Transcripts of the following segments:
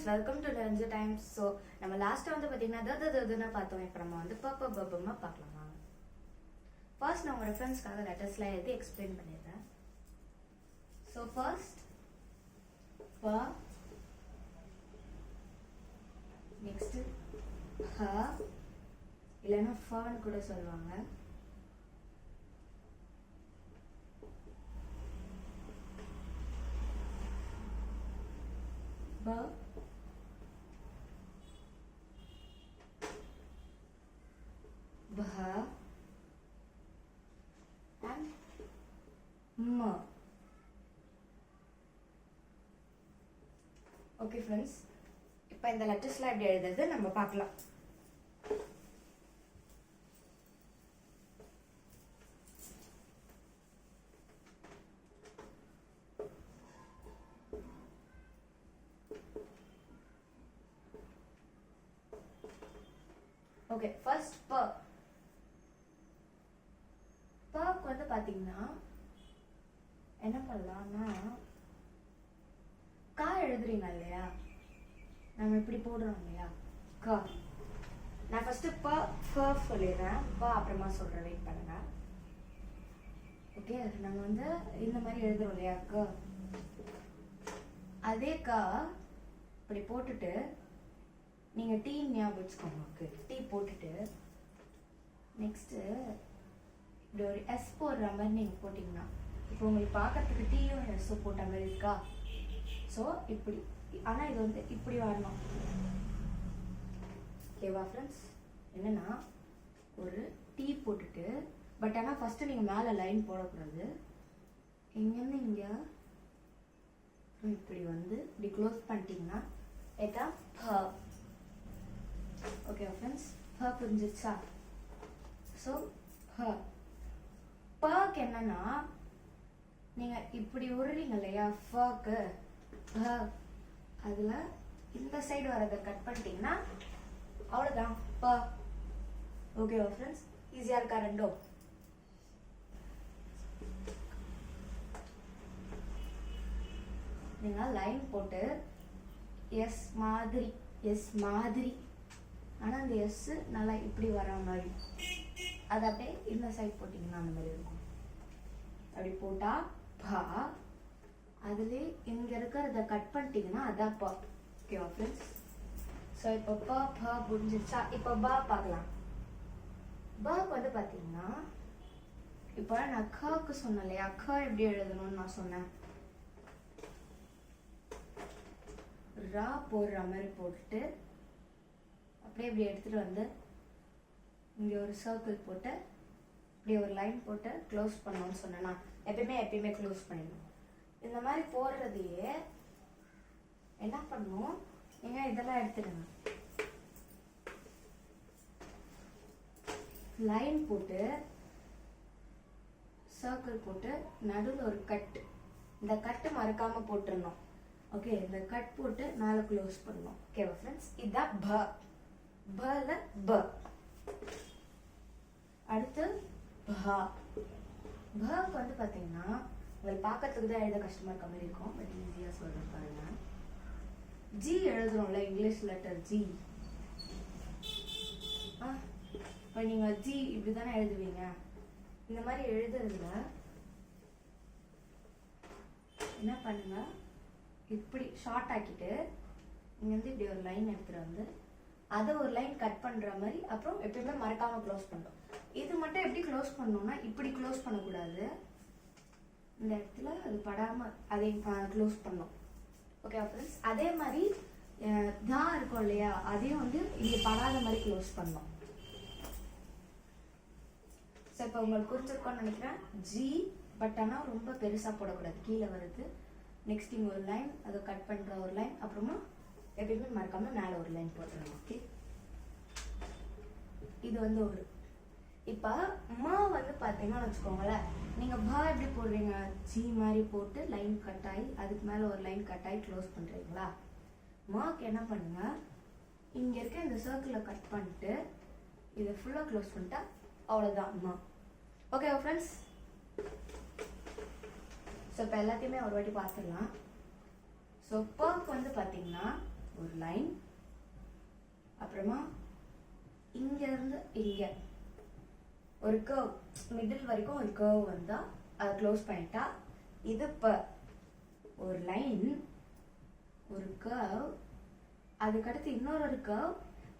Friends, welcome to lens times. So நம்ம லாஸ்ட்டாக வந்து பார்த்தீங்கன்னா ததுன்னு பார்த்தோம். இப்போ நம்ம வந்து பப்பமாக பார்க்கலாம் வாங்க. ஃபர்ஸ்ட் நான் உங்கள் ரெஃபரன்ஸ்க்காக லெட்டர்ஸ்லாம் எழுதி எக்ஸ்பிளைன் பண்ணிடுறேன். ஸோ ஃபர்ஸ்ட் ப, நெக்ஸ்ட் ஹ இல்லைன்னா ஃபன்னு கூட சொல்லுவாங்க. ப, பஹ and ம. ஓகே ஃப்ரெண்ட்ஸ், இப்போ இந்த லெட்டர்ஸ்லாம் எப்படி எழுதுறது நம்ம பார்க்கலாம். ஓகே, ஃபர்ஸ்ட் ப. பக்கு வந்து பாத்தீங்கன்னா என்ன பண்ணலாம்னா, கா எழுதுறீங்க இல்லையா, நம்ம இப்படி போடுறோம் இல்லையா க. நான் ஃபர்ஸ்ட் ப ஃப சொல்லிடுறேன், ப அப்புறமா சொல்றேன், வெயிட் பண்ணுங்க. ஓகே, நம்ம வந்து இந்த மாதிரி எழுதுறோம் இல்லையா க. அதே க இப்படி போட்டுட்டு நீங்க டீ ஞாபகம் வச்சுக்கோங்க. டீ போட்டுட்டு நெக்ஸ்ட் இப்படி ஒரு எஸ் போடுற மாதிரி நீங்க போட்டீங்கன்னா, இப்போ உங்களுக்கு பார்க்கறதுக்கு டீயும் எஸ்ஸோ போட்ட மாதிரி இருக்கா. ஸோ இப்படி, ஆனா இது வந்து இப்படி வரணும். ஓகேவா ஃப்ரெண்ட்ஸ்? என்னன்னா ஒரு டீ போட்டுட்டு, பட் ஆனால் ஃபர்ஸ்ட் நீங்க மேலே லைன் போடக்கூடாது. இங்கேருந்து இங்க இப்படி வந்து இப்படி க்ளோஸ் பண்ணிட்டீங்கன்னா ஏதா ப. ஓகே ஃப்ரெண்ட்ஸ், ப புரிஞ்சிருச்சா? ஸோ ப பக்கு என்னன்னா, நீங்க இப்படி உருறீங்க இல்லையா ஃபக்கு, ப அதுல இந்த சைடு வரதை கட் பண்ணிட்டீங்கன்னா அவ்வளோதான் ப. ஓகேவா ஃப்ரெண்ட்ஸ்? ஈஸியா இருக்கா ரெண்டும்? நீங்க லைன் போட்டு எஸ் மாதிரி, எஸ் மாதிரி, ஆனா அந்த எஸ் நல்லா இப்படி வர மாதிரி, அது அப்படியே இந்த சைட் போட்டிங்கன்னா அந்த மாதிரி இருக்கும். அப்படி போட்டா பா, அதுலேயே இங்க இருக்கிறத கட் பண்ணிட்டீங்கன்னா அதான் பா. ஓகேவா ஃப்ரெண்ட்ஸ்? ஸோ இப்போ ப ப புரிஞ்சிருச்சா? இப்போ பா பார்க்கலாம். பாக்கு வந்து பார்த்தீங்கன்னா, இப்போ நான் கக்கு சொன்னேன் இல்லையா, க எப்படி எழுதணும்னு நான் சொன்னேன். ரா போடுற மாதிரி போட்டுட்டு அப்படியே இப்படி எடுத்துட்டு வந்து இங்கே ஒரு சர்க்கிள் போட்டு இப்படி ஒரு லைன் போட்டு க்ளோஸ் பண்ணணும்னு சொன்னேன்னா, எப்பயுமே க்ளோஸ் பண்ணிடணும். இந்த மாதிரி போடுறதையே என்ன பண்ணணும், நீங்கள் இதெல்லாம் எடுத்துடுங்க. லைன் போட்டு சர்க்கிள் போட்டு நடுவில் ஒரு கட், இந்த கட்டு மறக்காம போட்டுடணும். ஓகே, இந்த கட் போட்டு மேலே க்ளோஸ் பண்ணணும். ஓகேவா ஃப்ரெண்ட்ஸ்? இதுதான் ப. பல ப. அடுத்து ப. பக்கு வந்து பார்த்தீங்கன்னா, உங்களுக்கு பார்க்கறதுக்கு தான் எழுத கஷ்டமா இருக்க மாதிரி இருக்கும், பட் ஈஸியாக சொல்றேன் பாருங்க. ஜி எழுதுறோம்ல, இங்கிலீஷ் லெட்டர் ஜி. இப்போ நீங்க ஜி இப்படி தானே எழுதுவீங்க. இந்த மாதிரி எழுதுறதுல என்ன பண்ணுங்க, இப்படி ஷார்ட் ஆக்கிட்டு இங்க வந்து இப்படி ஒரு லைன் எடுத்துட்டு வந்து அதை ஒரு லைன் கட் பண்ற மாதிரி, அப்புறம் எப்பயுமே மறக்காம க்ளோஸ் பண்ணணும். இது மட்டும் எப்படி க்ளோஸ் பண்ணணும்னா, இப்படி க்ளோஸ் பண்ணக்கூடாது, இந்த இடத்துல அது படாம அதை க்ளோஸ் பண்ணணும். Okay friends? அதே மாதிரி தான் இருக்கும் இல்லையா, அதையும் வந்து இங்க படாத மாதிரி க்ளோஸ் பண்ணணும். ஸோ இப்போ உங்களுக்கு குறிச்சிருக்கோன்னு நினைக்கிறேன். ஜி பட் ஆனால் ரொம்ப பெருசா போடக்கூடாது, கீழே வருது. நெக்ஸ்ட் இங்க ஒரு லைன், அதை கட் பண்ற ஒரு லைன், அப்புறமா எப்பயுமே மறக்காம மேல ஒரு லைன் போட்டுருங்க. ஓகே, இது வந்து ஒரு. இப்ப மா வந்து பாத்தீங்கன்னா வச்சுக்கோங்களேன், நீங்க பா எப்படி போடுறீங்க, ஜி மாதிரி போட்டு லைன் கட் ஆகி அதுக்கு மேல ஒரு லைன் கட் ஆகி க்ளோஸ் பண்றீங்களா. மாக்கு என்ன பண்ணுங்க, இங்க இருக்க இந்த சர்க்கிளை கட் பண்ணிட்டு இதை ஃபுல்லா க்ளோஸ் பண்ணிட்டா அவ்வளவுதான் மா. Okay friends? ஸோ இப்போ எல்லாத்தையுமே ஒரு வாட்டி பார்த்துடலாம். ஸோ பர்க் வந்து பார்த்தீங்கன்னா ஒரு லைன், அப்புறமா இங்கேருந்து இங்கே ஒரு கர்வ், மிடில் வரைக்கும் ஒரு கர்வ் வந்தால் அதை க்ளோஸ் பண்ணிட்டா இது இப்போ ஒரு லைன், ஒரு கர்வ், அதுக்கடுத்து இன்னொரு கர்வ்,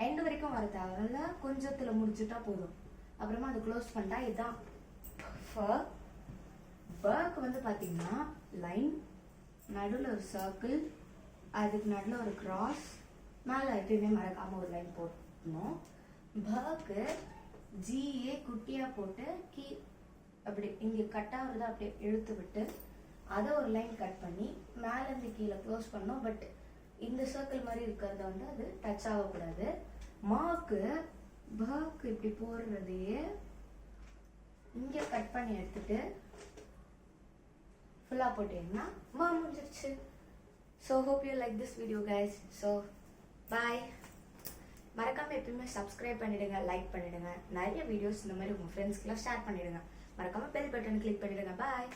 எண்டு வரைக்கும் வர தேவையில்ல, கொஞ்சத்தில் முடிச்சுட்டா போதும். அப்புறமா அதை க்ளோஸ் பண்ணிட்டா இதுதான் பர்க்கு வந்து பார்த்தீங்கன்னா லைன், நடுவில் ஒரு சர்க்கிள், அதுக்கு நடுவில் ஒரு கிராஸ், மேலே எப்பயுமே மறக்காமல் ஒரு லைன் போடணும். பர்க்கு ஜிஏ குட்டியாக போட்டு அப்படி இங்கே கட்டாகிறத அப்படியே இழுத்து விட்டு அதை ஒரு லைன் கட் பண்ணி மேலேருந்து கீழே க்ளோஸ் பண்ணோம். பட் இந்த சர்க்கிள் மாதிரி இருக்கிறத வந்து அது டச் ஆகக்கூடாது. பர்க்கு இப்படி போடுறதையே இங்கே கட் பண்ணி எடுத்துட்டு ஃபுல்லாக போட்டீங்கன்னா முடிஞ்சிருச்சு. So hope you like this video guys. So bye. மறக்காமல் எப்பயுமே சப்ஸ்கிரைப் பண்ணிவிடுங்க, லைக் பண்ணிவிடுங்க, நிறைய வீடியோஸ் இந்த மாதிரி உங்கள் ஃப்ரெண்ட்ஸ்க்கெலாம் ஷேர் பண்ணிவிடுங்க. மறக்காமல் பெல் பட்டன் கிளிக் பண்ணிவிடுங்க. பாய்.